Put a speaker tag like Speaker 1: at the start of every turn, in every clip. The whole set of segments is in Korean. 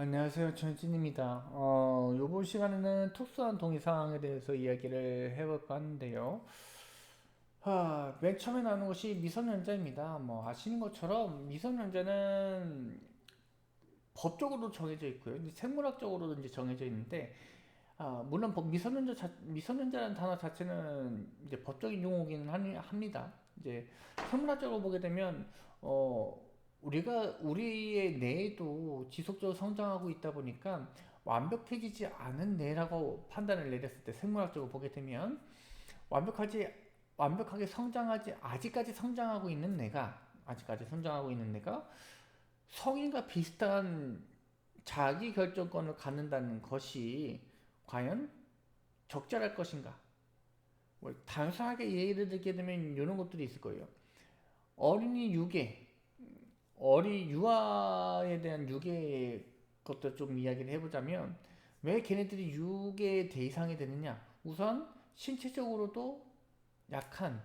Speaker 1: 안녕하세요. 전진입니다. 요번 시간에는 특수한 동의 상황에 대해서 이야기를 해볼까 하는데요. 맨 처음에 나오는 것이 미성년자입니다. 뭐, 아시는 것처럼 미성년자는 법적으로 정해져 있고요. 이제 생물학적으로도 이제 정해져 있는데, 물론 미성년자라는 단어 자체는 이제 법적인 용어긴 합니다. 이제 생물학적으로 보게 되면, 우리의 뇌도 지속적으로 성장하고 있다 보니까 완벽해지지 않은 뇌라고 판단을 내렸을 때 생물학적으로 보게 되면 완벽하지, 완벽하게 아직까지 성장하고 있는 뇌가 성인과 비슷한 자기 결정권을 갖는다는 것이 과연 적절할 것인가? 뭐 단순하게 예를 들게 되면 이런 것들이 있을 거예요. 어린이 유괴, 유아에 대한 유괴 것도 좀 이야기를 해보자면 왜 걔네들이 유괴 대상이 되느냐? 우선 신체적으로도 약한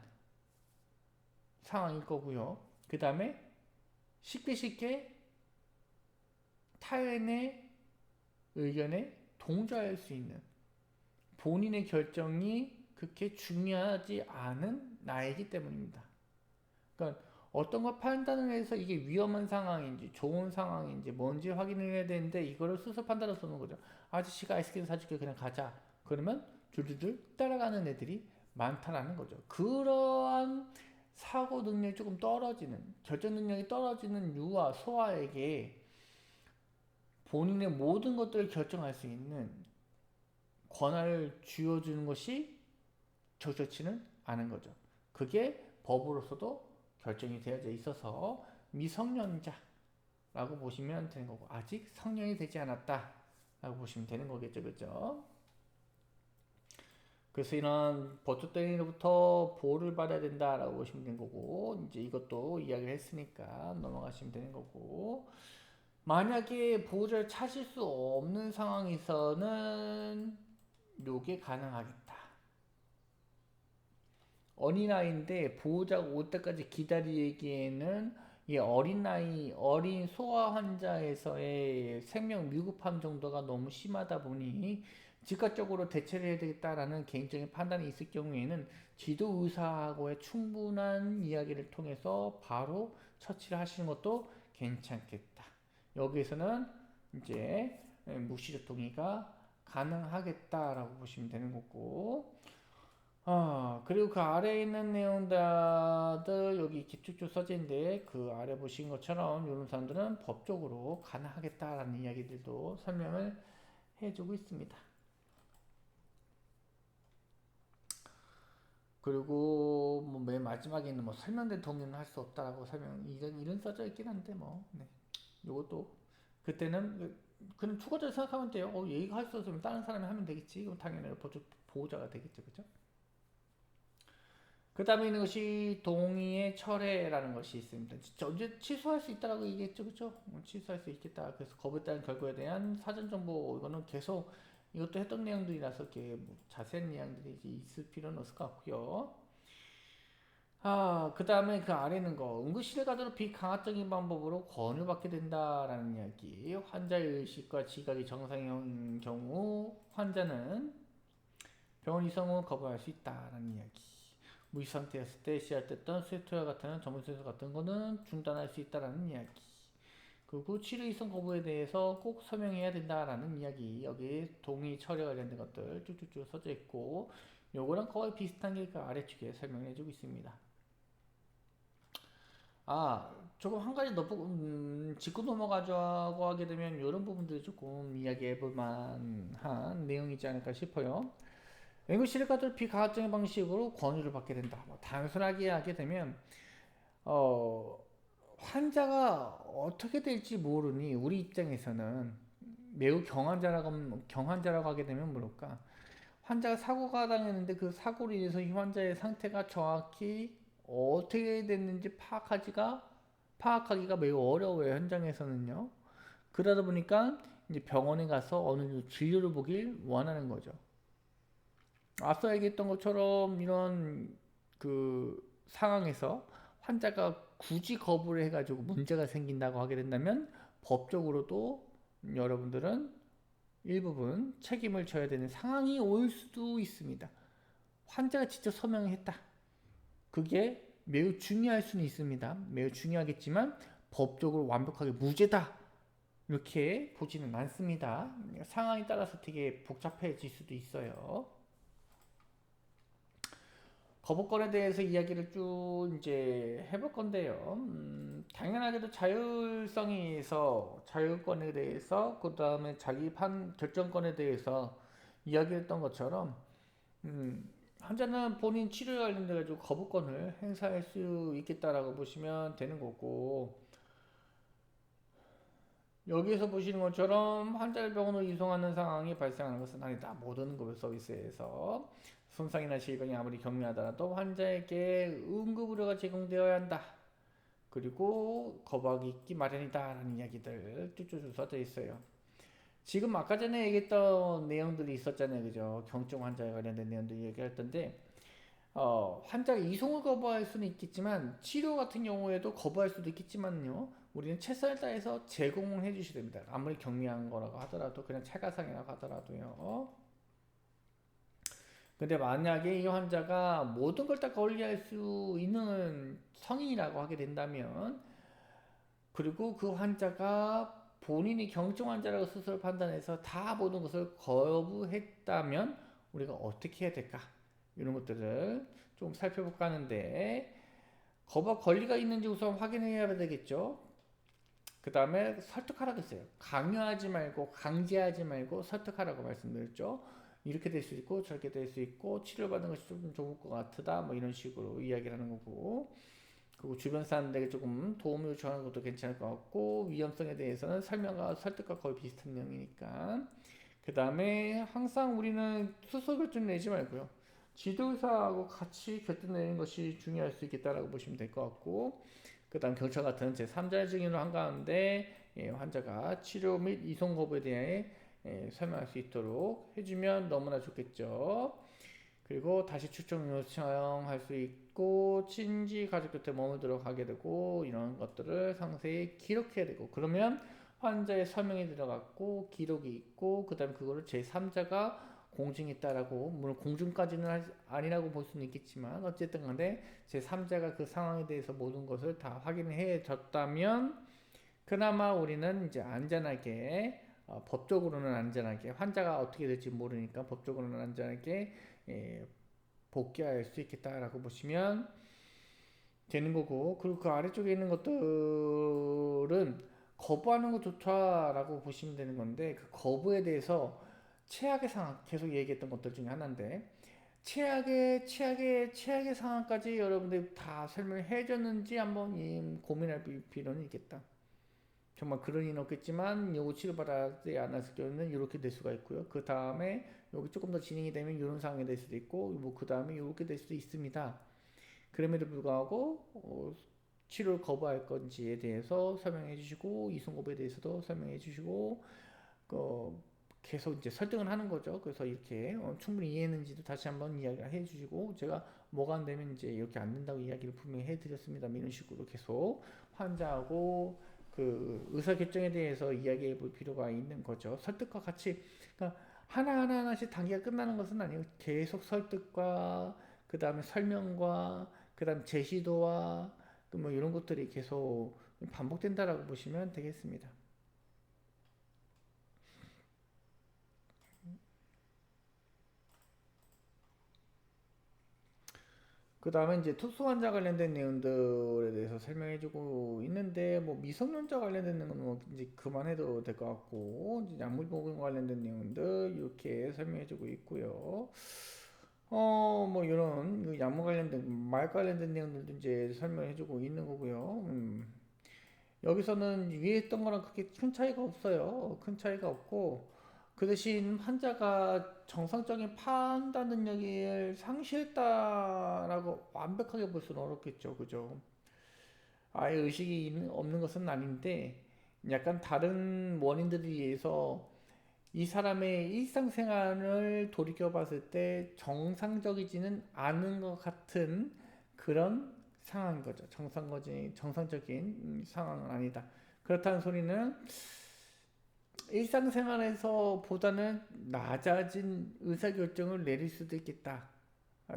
Speaker 1: 상황일 거고요. 그 다음에 쉽게 타인의 의견에 동조할 수 있는 본인의 결정이 그렇게 중요하지 않은 나이기 때문입니다. 그러니까 어떤 걸 판단을 해서 이게 위험한 상황인지 좋은 상황인지 뭔지 확인을 해야 되는데 이거를 스스로 판단을 쓰는 거죠. 아저씨가 아이스크림 사줄게 그냥 가자. 그러면 줄줄줄 따라가는 애들이 많다라는 거죠. 그러한 사고 능력이 조금 떨어지는 결정 능력이 떨어지는 유아 소아에게 본인의 모든 것들을 결정할 수 있는 권한을 쥐어주는 것이 적절치는 않은 거죠. 그게 법으로서도 결정이 되어져 있어서 미성년자라고 보시면 되는 거고 아직 성년이 되지 않았다라고 보시면 되는 거겠죠, 그죠? 그래서 이런 버투땡이로부터 보호를 받아야 된다라고 보시면 되는 거고 이제 이것도 이야기를 했으니까 넘어가시면 되는 거고 만약에 보호자를 찾을 수 없는 상황에서는 요게 가능하겠다. 어린아이인데 보호자가 올 때까지 기다리기에는 이 어린 소아 환자에서의 생명 위급함 정도가 너무 심하다 보니 즉각적으로 대처를 해야 되겠다라는 개인적인 판단이 있을 경우에는 지도 의사하고의 충분한 이야기를 통해서 바로 처치를 하시는 것도 괜찮겠다. 여기에서는 이제 무시적 동의가 가능하겠다라고 보시면 되는 거고, 그리고 그 아래에 있는 내용들, 여기 이렇게 쭉쭉 써져 있는데, 그 아래 보신 것처럼, 이런 사람들은 법적으로 가능하겠다라는 이야기들도 설명을 해주고 있습니다. 그리고 뭐 맨 마지막에 있는 뭐 설명된 동의는 할 수 없다라고 이런 써져 있긴 한데, 뭐, 네. 요것도, 그때는, 그냥 추가적으로 생각하면 돼요. 얘가 할 수 없으면 다른 사람이 하면 되겠지. 그럼 당연히 보호자가 되겠죠. 그죠? 그 다음에 있는 것이 동의의 철회라는 것이 있습니다. 언제 취소할 수 있다라고 얘기했죠, 그죠? 취소할 수 있겠다. 그래서 거부에 따른 결과에 대한 사전 정보 이거는 계속 이것도 했던 내용들이라서 이렇게 뭐 자세한 내용들이 있을 필요는 없을 것 같고요. 그 다음에 그 아래 있는 거 응급실에 가도록 비강압적인 방법으로 권유받게 된다라는 이야기. 환자의 의식과 지각이 정상인 경우 환자는 병원 이송 후 거부할 수 있다라는 이야기. 무기 상태였을 때 시작됐던 쇠투와 같은 전문센서 같은 거는 중단할 수 있다라는 이야기. 그리고 치료 이송 거부에 대해서 꼭 설명해야 된다라는 이야기. 여기 동의 처리와 관련된 것들 쭉쭉쭉 써져 있고 요거랑 거의 비슷한 게 그 아래쪽에 설명해 주고 있습니다. 아, 조금 한 가지 짚고 넘어가자고 하게 되면 이런 부분들이 조금 이야기해 볼 만한 내용이지 않을까 싶어요. 응급실과도 비가압적인 방식으로 권유를 받게 된다. 뭐 단순하게 하게 되면 어, 환자가 어떻게 될지 모르니 우리 입장에서는 매우 경환자라고 하게 되면 뭐랄까 환자가 사고가 당했는데 그 사고로 인해서 이 환자의 상태가 정확히 어떻게 됐는지 파악하기가 매우 어려워요 현장에서는요. 그러다 보니까 이제 병원에 가서 어느 정도 진료를 보길 원하는 거죠. 앞서 얘기했던 것처럼 이런 그 상황에서 환자가 굳이 거부를 해가지고 문제가 생긴다고 하게 된다면 법적으로도 여러분들은 일부분 책임을 져야 되는 상황이 올 수도 있습니다. 환자가 직접 서명했다. 그게 매우 중요할 수는 있습니다. 매우 중요하겠지만 법적으로 완벽하게 무죄다. 이렇게 보지는 않습니다. 상황에 따라서 되게 복잡해질 수도 있어요. 거부권에 대해서 이야기를 쭉 이제 해볼 건데요. 당연하게도 자율권에 대해서, 그 다음에 자기 결정권에 대해서 이야기했던 것처럼, 환자는 본인 치료에 관련돼 가지고 거부권을 행사할 수 있겠다라고 보시면 되는 거고, 여기에서 보시는 것처럼 환자를 병원으로 이송하는 상황이 발생하는 것은 아니다. 모든 응급 서비스에서 손상이나 질병이 아무리 경미하더라도 환자에게 응급의료가 제공되어야 한다. 그리고 거부하기 있기 마련이다 라는 이야기들 쭉쭉 써져 있어요. 지금 아까 전에 얘기했던 내용들이 있었잖아요. 그죠? 경증 환자에 관련된 내용들 얘기했던데, 환자가 이송을 거부할 수는 있겠지만 치료 같은 경우에도 거부할 수도 있겠지만요, 우리는 최선을 다해서 제공을 해주셔야 됩니다. 아무리 경미한 거라고 하더라도, 그냥 체가상이라고 하더라도요. 근데 만약에 이 환자가 모든 걸 다 관리할 수 있는 성인이라고 하게 된다면, 그리고 그 환자가 본인이 경증 환자라고 스스로 판단해서 다 모든 것을 거부했다면 우리가 어떻게 해야 될까? 이런 것들을 좀 살펴볼까 하는데, 거부할 권리가 있는지 우선 확인해야 되겠죠. 그 다음에 설득하라고 했어요. 강요하지 말고 강제하지 말고 설득하라고 말씀드렸죠. 이렇게 될 수 있고 저렇게 될 수 있고 치료받는 것이 좀 좋을 것 같다, 뭐 이런 식으로 이야기를 하는 거고, 그리고 주변 사람들에게 조금 도움을 요청하는 것도 괜찮을 것 같고, 위험성에 대해서는 설명과 설득과 거의 비슷한 내용이니까. 그 다음에 항상 우리는 스스로 결정 내지 말고요, 지도의사하고 같이 결정 내는 것이 중요할 수 있겠다라고 보시면 될 것 같고, 그 다음 경찰 같은 제3자의 증인으로 한가운데 환자가 치료 및 이송 거부에 대해 설명할 수 있도록 해주면 너무나 좋겠죠. 그리고 다시 출정 요청할 수 있고, 친지 가족 곁에 머물도록 하게 되고, 이런 것들을 상세히 기록해야 되고, 그러면 환자의 설명이 들어갔고 기록이 있고, 그 다음에 그거를 제3자가 공증했다라고, 물론 공증까지는 아니라고 볼 수는 있겠지만 어쨌든 간에 제3자가 그 상황에 대해서 모든 것을 다 확인해 줬다면 그나마 우리는 이제 안전하게, 법적으로는 안전하게, 환자가 어떻게 될지 모르니까 법적으로는 안전하게 복귀할 수 있겠다라고 보시면 되는 거고, 그리고 그 아래쪽에 있는 것들은 거부하는 것조차라고 보시면 되는 건데, 그 거부에 대해서 최악의 상황, 계속 얘기했던 것들 중에 하나인데, 최악의 상황까지 여러분들이 다 설명해 줬는지 한번 고민할 필요는 있겠다. 정말 그런 일은 없겠지만 요거 치료받지 않았을 경우는 이렇게 될 수가 있고요. 그 다음에 여기 조금 더 진행이 되면 이런 상황이 될 수도 있고, 뭐 그 다음에 이렇게 될 수도 있습니다. 그럼에도 불구하고 치료를 거부할 건지에 대해서 설명해 주시고, 이송 거부에 대해서도 설명해 주시고, 계속 이제 설득을 하는 거죠. 그래서 이렇게 충분히 이해했는지도 다시 한번 이야기해 주시고, 제가 뭐가 안 되면 이제 이렇게 안 된다고 이야기를 분명히 해 드렸습니다. 이런 식으로 계속 환자하고 그 의사결정에 대해서 이야기해 볼 필요가 있는 거죠. 설득과 같이, 그러니까 하나씩 단계가 끝나는 것은 아니고 계속 설득과 그 다음에 설명과 그 다음 제시도와 뭐 이런 것들이 계속 반복된다라고 보시면 되겠습니다. 그 다음에 이제 특수 환자 관련된 내용들에 대해서 설명해주고 있는데, 뭐 미성년자 관련된 내용은 뭐 이제 그만해도 될 것 같고, 이제 약물 보건 관련된 내용들 이렇게 설명해주고 있고요. 뭐 이런 그 약물 관련된 말 관련된 내용들도 이제 설명해주고 있는 거고요. 여기서는 위에 했던 거랑 그렇게 큰 차이가 없어요. 큰 차이가 없고, 그 대신 환자가 정상적인 판단 능력을 상실했다라고 완벽하게 볼 수는 어렵겠죠. 그죠? 아예 의식이 없는 것은 아닌데, 약간 다른 원인들에 의해서 이 사람의 일상생활을 돌이켜 봤을 때 정상적이지는 않은 것 같은 그런 상황인 거죠. 정상적인 상황은 아니다. 그렇다는 소리는 일상생활에서 보다는 낮아진 의사결정을 내릴 수도 있겠다.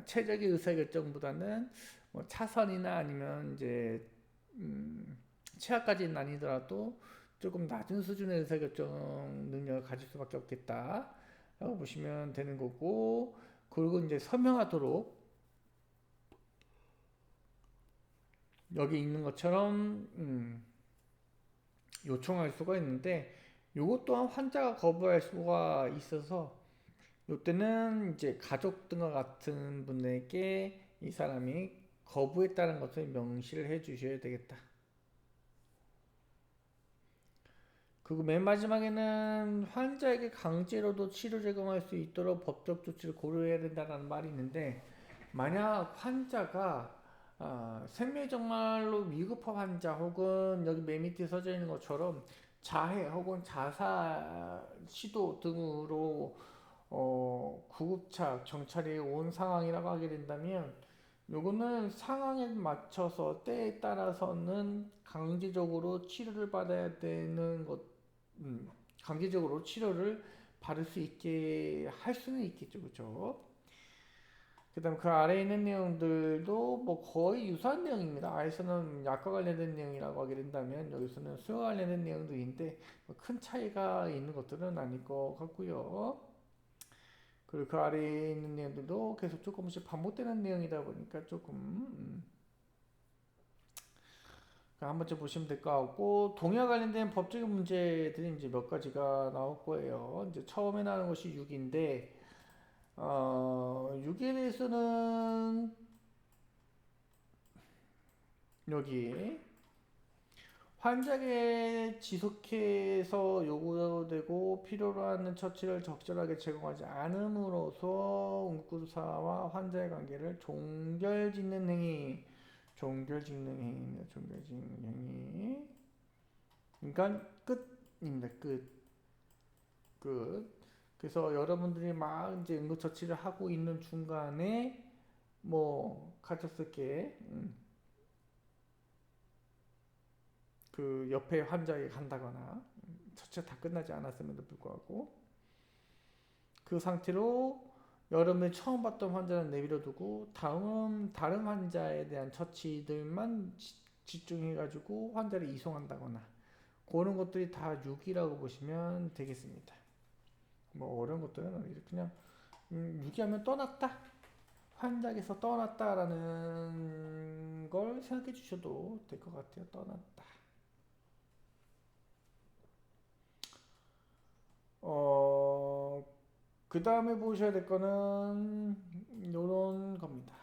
Speaker 1: 최적의 의사결정보다는 뭐 차선이나 아니면 이제 최하까지는 아니더라도 조금 낮은 수준의 의사결정 능력을 가질 수밖에 없겠다 라고 보시면 되는 거고, 그리고 이제 서명하도록 여기 있는 것처럼 요청할 수가 있는데, 요것 또한 환자가 거부할 수가 있어서 이때는 이제 가족 등과 같은 분에게 이 사람이 거부했다는 것을 명시를 해 주셔야 되겠다. 그리고 맨 마지막에는 환자에게 강제로도 치료 제공할 수 있도록 법적 조치를 고려해야 된다는 말이 있는데, 만약 환자가 생명이 정말로 위급한 환자, 혹은 여기 맨 밑에 써져 있는 것처럼 자해 혹은 자살 시도 등으로 구급차, 경찰이 온 상황이라고 하게 된다면, 요거는 상황에 맞춰서 때에 따라서는 강제적으로 치료를 받아야 되는 것, 강제적으로 치료를 받을 수 있게 할 수는 있겠죠, 그죠? 그다음 그 아래에 있는 내용들도 뭐 거의 유사한 내용입니다. 아래서는 약과 관련된 내용이라고 하게 된다면, 여기서는 수요와 관련된 내용들인데 뭐큰 차이가 있는 것들은 아닐 것 같고요. 그리고 그 아래에 있는 내용들도 계속 조금씩 반복되는 내용이다 보니까 조금 한 번쯤 보시면 될 것 같고, 동의와 관련된 법적인 문제들이 이제 몇 가지가 나올 거예요. 이제 처음에 나오는 것이 6인데, 6에 대해서는 여기 환자에게 지속해서 요구되고 필요로 하는 처치를 적절하게 제공하지 않음으로써 응급구조사와 환자의 관계를 종결짓는 행위, 종결짓는 행위입니다. 종결짓는 행위. 그러니까 끝입니다. 끝. 그래서 여러분들이 막 이제 응급처치를 하고 있는 중간에 뭐 가졌을 게그 옆에 환자에게 간다거나, 처치가 다 끝나지 않았음에도 불구하고 그 상태로 여러분이 처음 봤던 환자는 내버려 두고 다른 환자에 대한 처치들만 집중해가지고 환자를 이송한다거나, 그런 것들이 다 6이라고 보시면 되겠습니다. 뭐 어려운 것들은 그냥 유기하면 떠났다, 환자에게서 떠났다라는 걸 생각해 주셔도 될 것 같아요. 떠났다. 어, 그 다음에 보셔야 될 거는 요런 겁니다.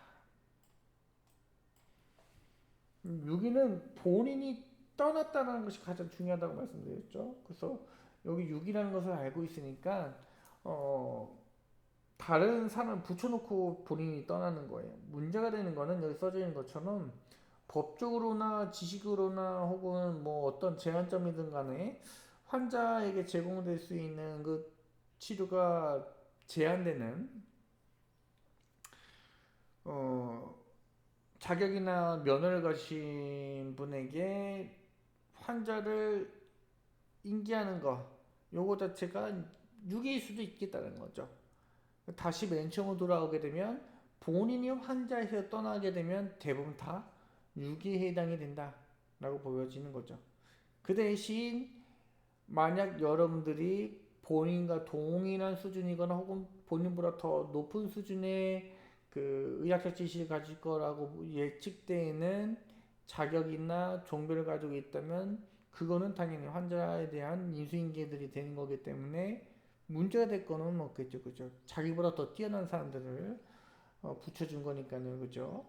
Speaker 1: 유기는 본인이 떠났다는 것이 가장 중요하다고 말씀드렸죠. 그래서 여기 유기라는 것을 알고 있으니까 어, 다른 사람 붙여놓고 본인이 떠나는 거예요. 문제가 되는 거는 여기 써져 있는 것처럼 법적으로나 지식으로나 혹은 뭐 어떤 제한점이든 간에 환자에게 제공될 수 있는 그 치료가 제한되는 어, 자격이나 면허를 가진 분에게 환자를 인계하는 거, 요거 자체가 유기일 수도 있겠다는 거죠. 다시 맨 처음으로 돌아오게 되면 본인이 환자에서 떠나게 되면 대부분 다 유기에 해당이 된다라고 보여지는 거죠. 그 대신 만약 여러분들이 본인과 동일한 수준이거나 혹은 본인보다 더 높은 수준의 그 의학적 지식을 가질 거라고 예측되는 자격이나 종교를 가지고 있다면, 그거는 당연히 환자에 대한 인수인계들이 되는 거기 때문에 문제가 될 거는 없겠죠, 그죠? 자기보다 더 뛰어난 사람들을 붙여준 거니까요, 그죠?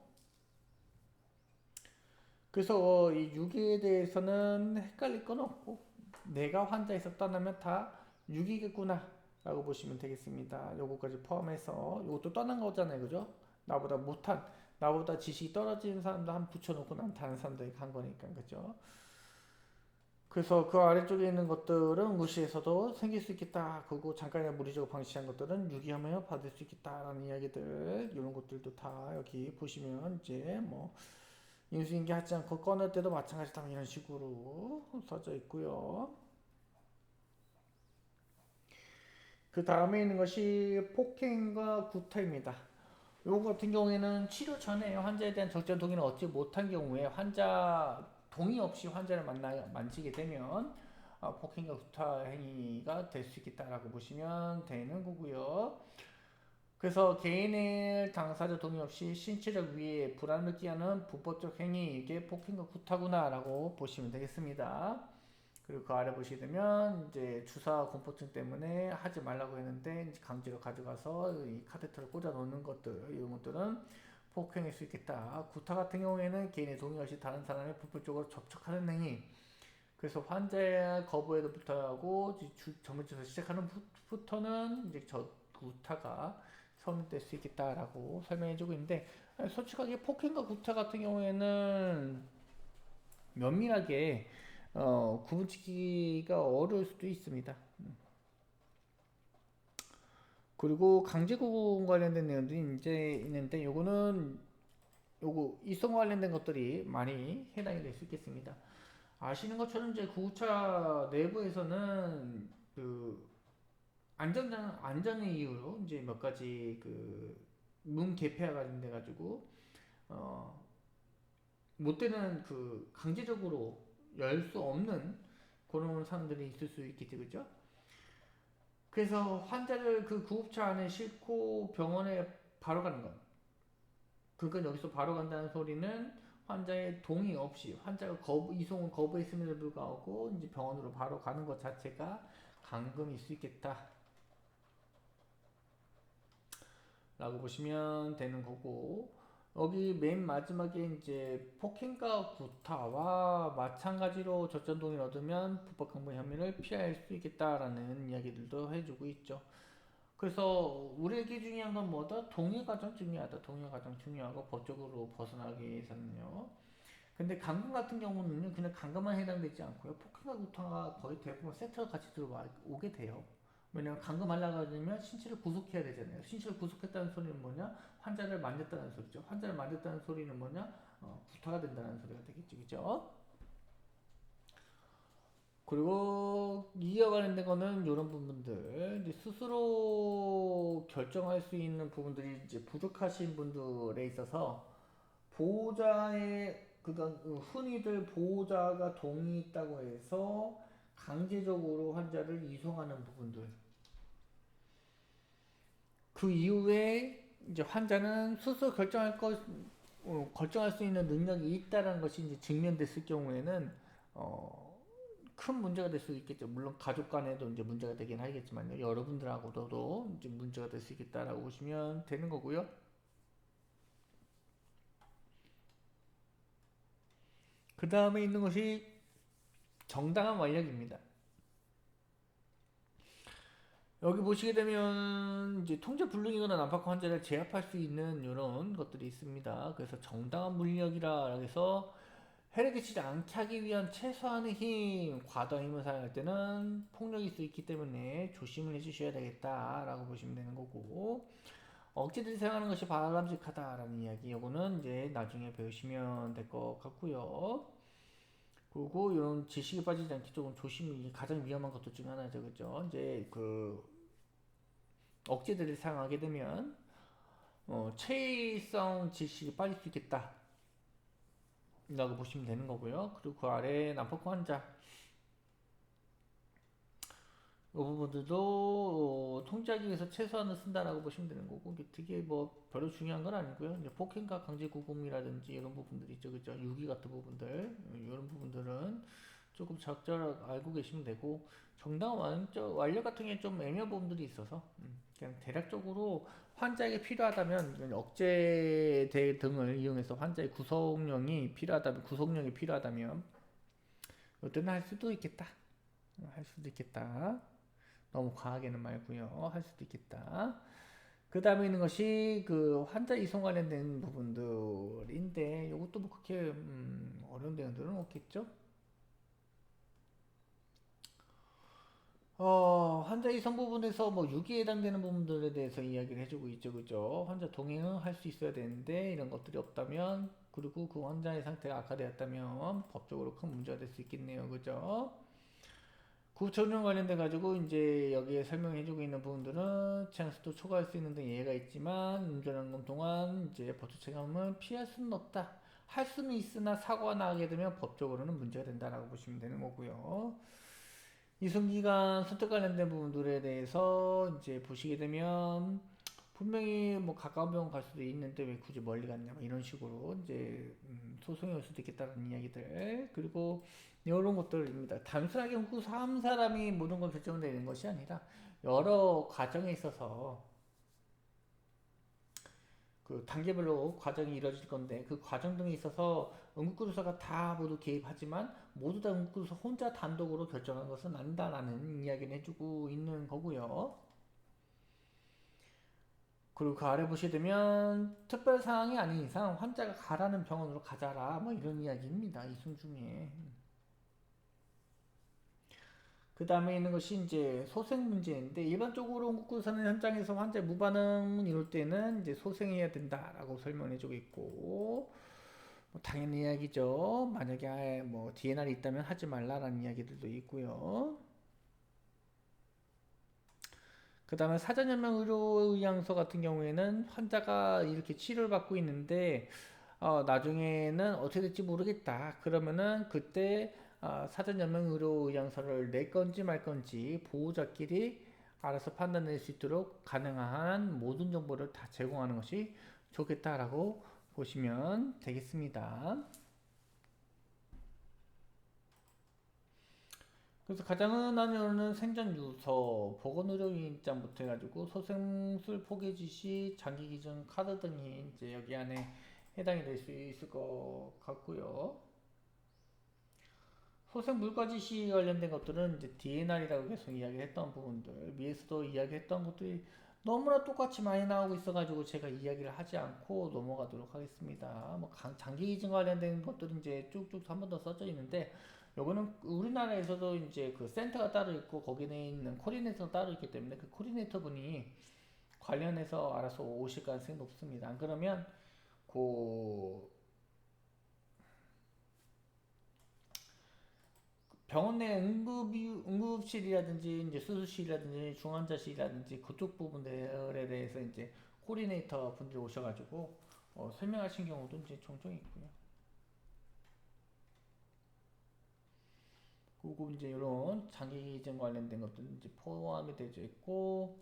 Speaker 1: 그래서 이 유기에 대해서는 헷갈릴 건 없고, 내가 환자에서 떠나면 다 유기겠구나 라고 보시면 되겠습니다. 요거까지 포함해서 요것도 떠난 거잖아요, 그죠? 나보다 못한, 나보다 지식이 떨어지는 사람도 한 붙여놓고 난 다른 사람들이 간 거니까, 그죠? 그래서 그 아래쪽에 있는 것들은 무시해서도 생길 수 있겠다. 그리고 잠깐이나 물리적으로 방치한 것들은 유기하며 받을 수 있겠다라는 이야기들, 이런 것들도 다 여기 보시면 이제 뭐 인수인계 하지 않고 꺼낼 때도 마찬가지다, 이런 식으로 써져 있고요. 그 다음에 있는 것이 폭행과 구타입니다. 요거 같은 경우에는 치료 전에 환자에 대한 적절 동의를 얻지 못한 경우에 환자 동의 없이 환자를 만지게 되면 폭행과 구타 행위가 될 수 있겠다라고 보시면 되는 거고요. 그래서 개인의 당사자 동의 없이 신체적 위해 불안을 느끼게 하는 불법적 행위, 이게 폭행과 구타구나라고 보시면 되겠습니다. 그리고 그 아래 보시게 되면 이제 주사 공포증 때문에 하지 말라고 했는데 이제 강제로 가져가서 이 카테터를 꽂아 놓는 것들, 이런 것들은 폭행일 수 있겠다. 구타 같은 경우에는 개인의 동의 없이 다른 사람의 불법적으로 접촉하는 행위. 그래서 환자의 거부에도 불구하고 전문적으로 시작하는 부터는 이제 저 구타가 성립될 수 있겠다라고 설명해주고 있는데, 솔직하게 폭행과 구타 같은 경우에는 면밀하게 구분짓기가 어려울 수도 있습니다. 그리고 강제구금 관련된 내용들이 이제 있는데, 요거 이성 관련된 것들이 많이 해당이 될 수 있겠습니다. 아시는 것처럼 이제 구급차 내부에서는 그 안전의 이유로 이제 몇 가지 그 문 개폐와 관련돼 가지고 어, 못 되는 그 강제적으로 열 수 없는 그런 사람들이 있을 수 있겠죠, 그죠? 그래서 환자를 그 구급차 안에 싣고 병원에 바로 가는 것. 그러니까 여기서 바로 간다는 소리는 환자의 동의 없이 환자가 이송을 거부했음에도 불구하고 이제 병원으로 바로 가는 것 자체가 감금일 수 있겠다 라고 보시면 되는 거고, 여기 맨 마지막에 이제 폭행과 구타와 마찬가지로 적정 동의를 얻으면 불법 강간 혐의를 피할 수 있겠다라는 이야기들도 해주고 있죠. 그래서 우리에게 중요한 건 뭐다? 동의 과정 중요하다. 동의 과정 중요하고 법적으로 벗어나기 위해서는요. 근데 강금 같은 경우는요, 그냥 강금만 해당되지 않고요. 폭행과 구타가 거의 대부분 세트가 같이 들어오게 돼요. 왜냐면 감금하려고 하면 신체를 구속해야 되잖아요. 신체를 구속했다는 소리는 뭐냐? 환자를 만졌다는 소리죠. 환자를 만졌다는 소리는 뭐냐? 구타가 된다는 소리가 되겠죠. 그죠? 그리고 이와 관련된 거는 이런 부분들, 이제 스스로 결정할 수 있는 부분들이 이제 부족하신 분들에 있어서 보호자의, 그러니까 흔히들 보호자가 동의 있다고 해서 강제적으로 환자를 이송하는 부분들, 그 이후에 이제 환자는 스스로 결정할 수 있는 능력이 있다는 것이 이제 증명됐을 경우에는 큰 문제가 될 수 있겠죠. 물론 가족 간에도 이제 문제가 되긴 하겠지만요. 여러분들하고도 이제 문제가 될 수 있겠다라고 보시면 되는 거고요. 그 다음에 있는 것이 정당한 완력입니다. 여기 보시게 되면 이제 통제 불능이거나 난파권 환자를 제압할 수 있는 이런 것들이 있습니다. 그래서 정당한 물력이라 해서 해를 끼치지 않게 하기 위한 최소한의 힘, 과도한 힘을 사용할 때는 폭력일 수 있기 때문에 조심을 해주셔야 되겠다라고 보시면 되는 거고, 억제들이 사용하는 것이 바람직하다라는 이야기, 요거는 이제 나중에 배우시면 될 것 같고요. 그리고 이런 지식에 빠지지 않게 조금 조심이 가장 위험한 것도 중 하나죠, 그죠? 이제 그 억제들을 사용하게 되면 체의성 지식이 빠질 수 있겠다 라고 보시면 되는 거고요. 그리고 그 아래 난폭 환자, 이 부분들도 통제하기 위해서 최소한을 쓴다라고 보시면 되는 거고, 이게 되게 뭐 별로 중요한 건 아니고요. 이제 폭행과 강제 구금이라든지 이런 부분들이 있죠, 그죠? 유기 같은 부분들, 이런 부분들은 조금 적절하게 알고 계시면 되고, 정당한 완료 같은 게 좀 애매한 부분들이 있어서 그냥 대략적으로 환자에게 필요하다면 억제 등을 이용해서 환자의 구속력이 필요하다면 이때는 할 수도 있겠다. 할 수도 있겠다. 너무 과하게는 말고요. 할 수도 있겠다. 그 다음에 있는 것이 그 환자 이송 관련된 부분들인데, 이것도 뭐 그렇게 어려운 내용들은 없겠죠. 환자 이송 부분에서 뭐 유기에 해당되는 부분들에 대해서 이야기를 해주고 있죠, 그죠? 환자 동행은 할 수 있어야 되는데 이런 것들이 없다면, 그리고 그 환자의 상태가 악화되었다면 법적으로 큰 문제가 될 수 있겠네요, 그죠? 구조조정 관련돼 가지고 이제 여기에 설명해주고 있는 부분들은 취향수도 초과할 수 있는 등 예외가 있지만 운전하는 동안 이제 법적 책임을 피할 수는 없다. 할 수는 있으나 사고가 나게 되면 법적으로는 문제가 된다라고 보시면 되는 거고요. 이승기간 선택 관련된 부분들에 대해서 이제 보시게 되면 분명히 뭐 가까운 병원 갈 수도 있는데 왜 굳이 멀리 갔냐 뭐 이런 식으로 이제 소송이 올 수도 있겠다는 이야기들, 그리고 이런 것들입니다. 단순하게 그 한 사람이 모든 걸 결정되는 것이 아니라 여러 과정에 있어서 그 단계별로 과정이 이루어질 건데 그 과정 등에 있어서 응급구조사가 다 모두 개입하지만 모두 다 응급구조사 혼자 단독으로 결정한 것은 아니다라는 이야기를 해주고 있는 거고요. 그리고 그 아래 보시게 되면 특별 사항이 아닌 이상 환자가 가라는 병원으로 가자라 뭐 이런 이야기입니다. 이순 중에. 그 다음에 있는 것이 이제 소생 문제인데, 일반적으로 응급구조사는 현장에서 환자 무반응을 이룰 때는 이제 소생해야 된다라고 설명해주고 있고, 뭐 당연히 이야기죠. 만약에 뭐 DNR이 있다면 하지 말라라는 이야기들도 있고요. 그 다음에 사전연명 의료의향서 같은 경우에는 환자가 이렇게 치료를 받고 있는데 나중에는 어떻게 될지 모르겠다. 그러면은 그때 사전연명 의료의향서를 낼 건지 말 건지 보호자끼리 알아서 판단낼 수 있도록 가능한 모든 정보를 다 제공하는 것이 좋겠다라고 보시면 되겠습니다. 그래서 가장 흔한 경우는 생전 유서, 보건의료인 입장부터 해가지고 소생술 포기 지시, 장기 기준 카드 등이 이제 여기 안에 해당이 될 수 있을 것 같고요. 소생 물과 지시 관련된 것들은 이제 DNR이라고 계속 이야기했던 부분들, 위에서도 이야기했던 것들이 너무나 똑같이 많이 나오고 있어가지고 제가 이야기를 하지 않고 넘어가도록 하겠습니다. 뭐 장기 기준 관련된 것들은 이제 쭉쭉 한 번 더 써져 있는데, 요거는 우리나라에서도 이제 그 센터가 따로 있고 거기에 있는 코디네이터가 따로 있기 때문에 그 코디네이터 분이 관련해서 알아서 오실 가능성이 높습니다. 안 그러면 그 병원 내 응급실이라든지 이제 수술실이라든지 중환자실이라든지 그쪽 부분들에 대해서 이제 코디네이터 분들이 오셔가지고 설명하신 경우도 이제 종종 있고요. 그리고 이제 이런 장기 기증 관련된 것들은 이제 포함이 되어 있고,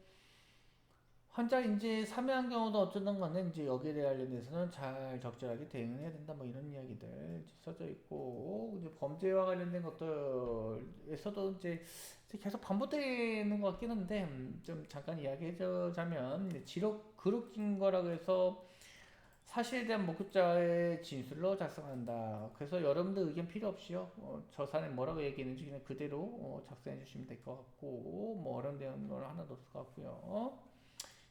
Speaker 1: 환자 이제 참여한 경우도 어쩌던 간에 이제 여기에 관련해서는 잘 적절하게 대응해야 된다 뭐 이런 이야기들 써져 있고, 이제 범죄와 관련된 것들에서도 이제 계속 반복되는 것 같긴 한데 좀 잠깐 이야기해자면 지록 그룹인 거라고 해서 사실에 대한 목격자의 진술로 작성한다. 그래서 여러분들 의견 필요 없이요. 저 사람이 뭐라고 얘기했는지 그냥 그대로 작성해 주시면 될 것 같고, 뭐 어려운 건 하나도 없을 것 같고요.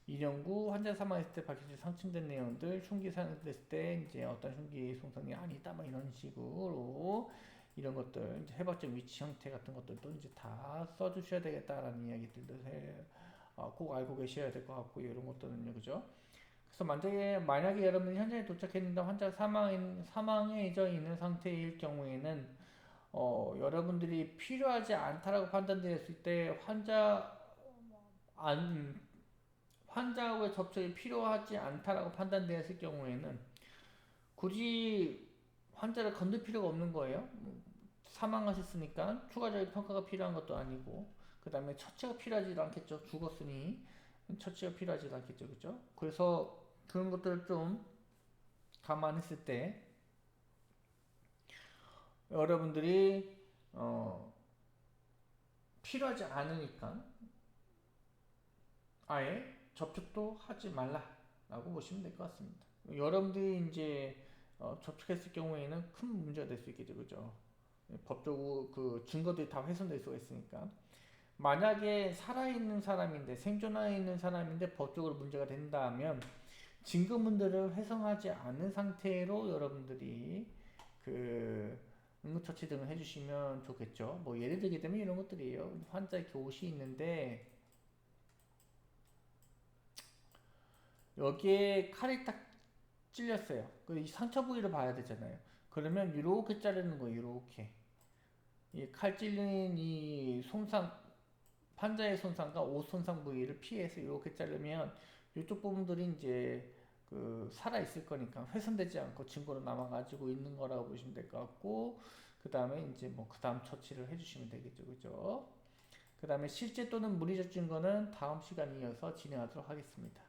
Speaker 1: 2년구 환자 사망했을 때 밝혀진 상충된 내용들, 흉기 사용됐을 때 이제 어떤 흉기 손상이 아니다, 뭐 이런 식으로 이런 것들, 이제 해박적 위치 형태 같은 것들도 이제 다 써주셔야 되겠다라는 이야기들도 꼭 알고 계셔야 될 것 같고요. 이런 것들은요, 그죠? 그래서 만약에 여러분이 현장에 도착했는데 환자 사망해져 있는 상태일 경우에는 여러분들이 필요하지 않다라고 판단되었을 때 안 환자와의 접촉이 필요하지 않다라고 판단되었을 경우에는 굳이 환자를 건들 필요가 없는 거예요. 사망하셨으니까 추가적인 평가가 필요한 것도 아니고, 그 다음에 처치가 필요하지도 않겠죠. 죽었으니 처치가 필요하지도 않겠죠, 그죠? 그래서 그런 것들을 좀 감안했을 때 여러분들이 필요하지 않으니까 아예 접촉도 하지 말라라고 보시면 될 것 같습니다. 여러분들이 이제 접촉했을 경우에는 큰 문제가 될 수 있겠죠, 그죠? 법적으로 그 증거들이 다 훼손될 수가 있으니까. 만약에 살아있는 사람인데 생존하에 있는 사람인데 법적으로 문제가 된다면 증거물들을 훼손하지 않은 상태로 여러분들이 그 응급처치 등을 해주시면 좋겠죠. 뭐 예를 들게 되면 이런 것들이에요. 환자 이렇게 옷이 있는데 여기에 칼이 딱 찔렸어요. 그 상처 부위를 봐야 되잖아요. 그러면 이렇게 자르는 거예요. 이렇게. 이 칼 찔린 이 손상, 판자의 손상과 옷 손상 부위를 피해서 이렇게 자르면 이쪽 부분들이 이제 그 살아 있을 거니까 훼손되지 않고 증거로 남아가지고 있는 거라고 보시면 될 것 같고, 그 다음에 이제 뭐 그 다음 처치를 해주시면 되겠죠, 그죠? 그 다음에 실제 또는 물리적 증거는 다음 시간에 이어서 진행하도록 하겠습니다.